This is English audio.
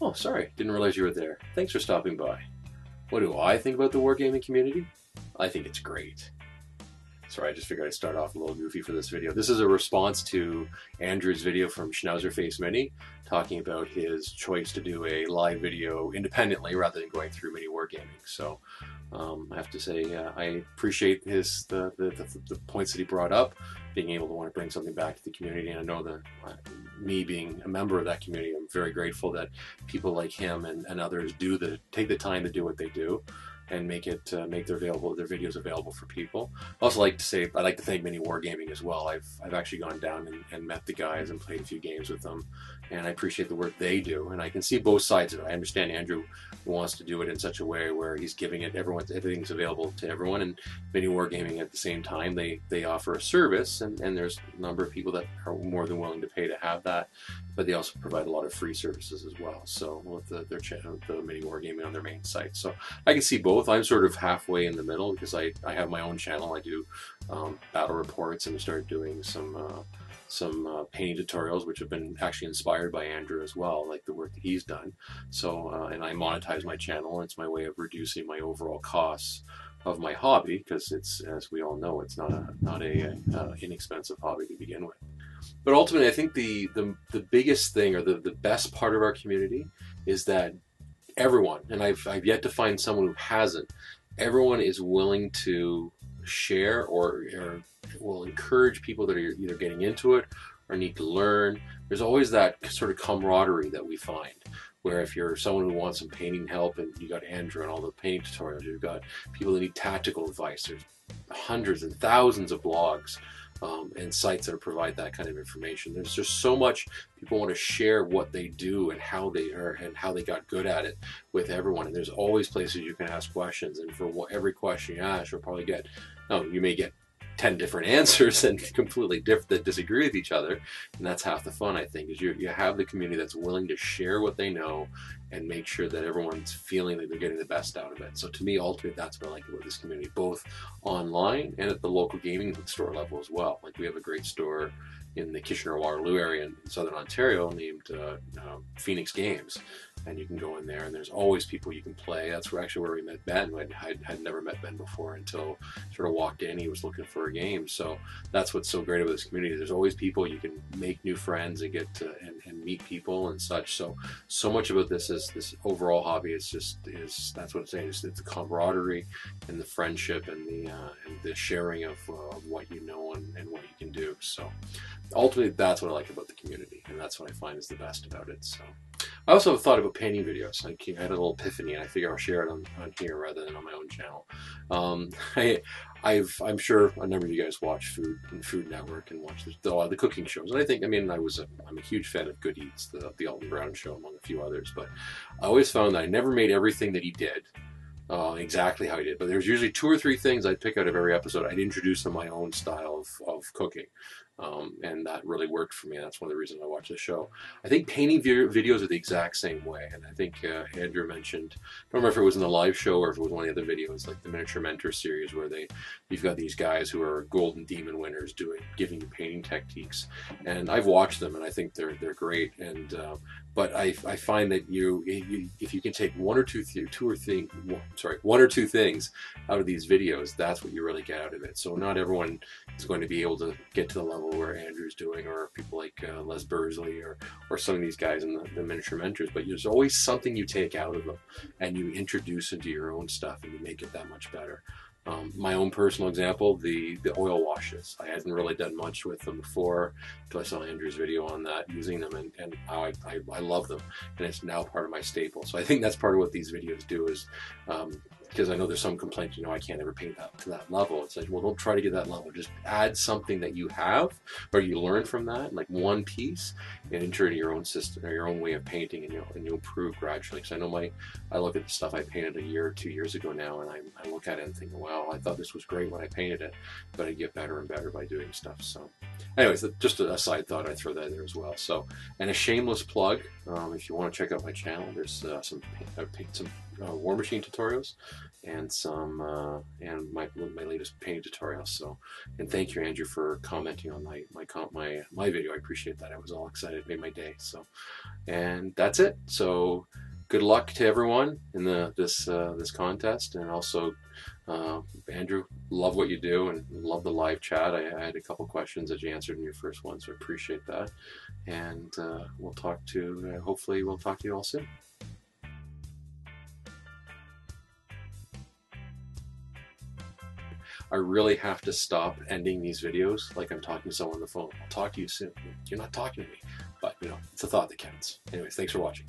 Oh, sorry, didn't realize you were there. Thanks for stopping by. What do I think about the wargaming community? I think it's great. Sorry, I just figured I'd start off a little goofy for this video. This is a response to Andrew's video from SchnauzerFaceMinis talking about his choice to do a live video independently rather than going through mini wargaming. So I have to say I appreciate the points that he brought up, being able to want to bring something back to the community. And I know that me being a member of that community, I'm very grateful that people like him and others take the time to do what they do and make their videos available for people. I also like to say I'd like to thank Mini Wargaming as well. I've actually gone down and met the guys and played a few games with them, and I appreciate the work they do. And I can see both sides of it. I understand Andrew wants to do it in such a way where he's giving it everything's available to everyone, and Mini Wargaming at the same time they offer a service, and there's a number of people that are more than willing to pay to have that, but they also provide a lot of free services as well. So with their channel, the Mini Wargaming on their main site, so I can see both. I'm sort of halfway in the middle because I have my own channel. I do battle reports, and started doing some painting tutorials, which have been actually inspired by Andrew as well, like the work that he's done. So and I monetize my channel, and it's my way of reducing my overall costs of my hobby, because it's, as we all know, it's not a inexpensive hobby to begin with. But ultimately, I think the biggest thing, or the best part of our community, is that everyone, and I've yet to find someone who hasn't, everyone is willing to share or will encourage people that are either getting into it or need to learn. There's always that sort of camaraderie that we find, where if you're someone who wants some painting help, and you got Andrew and all the painting tutorials, you've got people that need tactical advice, there's hundreds and thousands of blogs and sites that provide that kind of information. There's just so much people want to share what they do and how they got good at it with everyone. And there's always places you can ask questions, and for every question you ask, you'll probably get, you may get 10 different answers and completely different that disagree with each other. And that's half the fun, I think, is you have the community that's willing to share what they know and make sure that everyone's feeling that they're getting the best out of it. So to me, ultimately, that's what I like about this community, both online and at the local gaming store level as well. Like, we have a great store in the Kitchener-Waterloo area in Southern Ontario named Phoenix Games, and you can go in there and there's always people you can play. That's where we met Ben. I had never met Ben before until sort of walked in. He was looking for a game. So that's what's so great about this community. There's always people you can make new friends and get to and meet people and such. So much about this overall hobby is that's what I'm saying. It's the camaraderie and the friendship and the sharing of what you know and what you can do. So ultimately, that's what I like about the community, and that's what I find is the best about it. So I also have thought about painting videos. I had a little epiphany, and I figure I'll share it on here rather than on my own channel. I'm sure a number of you guys watch Food Network and watch the cooking shows. And I think, I'm a huge fan of Good Eats, the Alton Brown show, among a few others. But I always found that I never made everything that he did exactly how he did. But there's usually 2 or 3 things I'd pick out of every episode. I'd introduce in my own style of cooking. And that really worked for me. That's one of the reasons I watch the show. I think painting videos are the exact same way. And I think Andrew mentioned, I don't remember if it was in the live show or if it was one of the other videos, like the Miniature Mentor series, where you've got these guys who are Golden Demon winners giving you painting techniques. And I've watched them, and I think they're great. And but I find that if you can take one or two things out of these videos, that's what you really get out of it. So not everyone is going to be able to get to the level where Andrew's doing, or people like Les Bursley or some of these guys in the Miniature Mentors, but there's always something you take out of them and you introduce into your own stuff, and you make it that much better. My own personal example, the oil washes. I hadn't really done much with them before until I saw Andrew's video on that, using them, and I love them, and it's now part of my staple. So I think that's part of what these videos do is, because I know there's some complaints, I can't ever paint that to that level. It's like, well, don't try to get that level. Just add something that you have or you learn from that, like one piece, and enter into your own system or your own way of painting, and you'll improve gradually. Because I know I look at the stuff I painted 1 or 2 years ago now, and I look at it and think, wow, I thought this was great when I painted it, but I get better and better by doing stuff. So anyways, just a side thought, I throw that in there as well. So, and a shameless plug, if you want to check out my channel, there's some War Machine tutorials. and some and my latest painting tutorials. So, and thank you, Andrew, for commenting on my video. I appreciate that. I was all excited. It made my day. So, and that's it. So, good luck to everyone in this contest, and also Andrew, love what you do and love the live chat. I had a couple questions that you answered in your first one, so I appreciate that. And we'll talk to hopefully we'll talk to you all soon. I really have to stop ending these videos like I'm talking to someone on the phone. I'll talk to you soon. You're not talking to me, but you know, it's a thought that counts. Anyways, thanks for watching.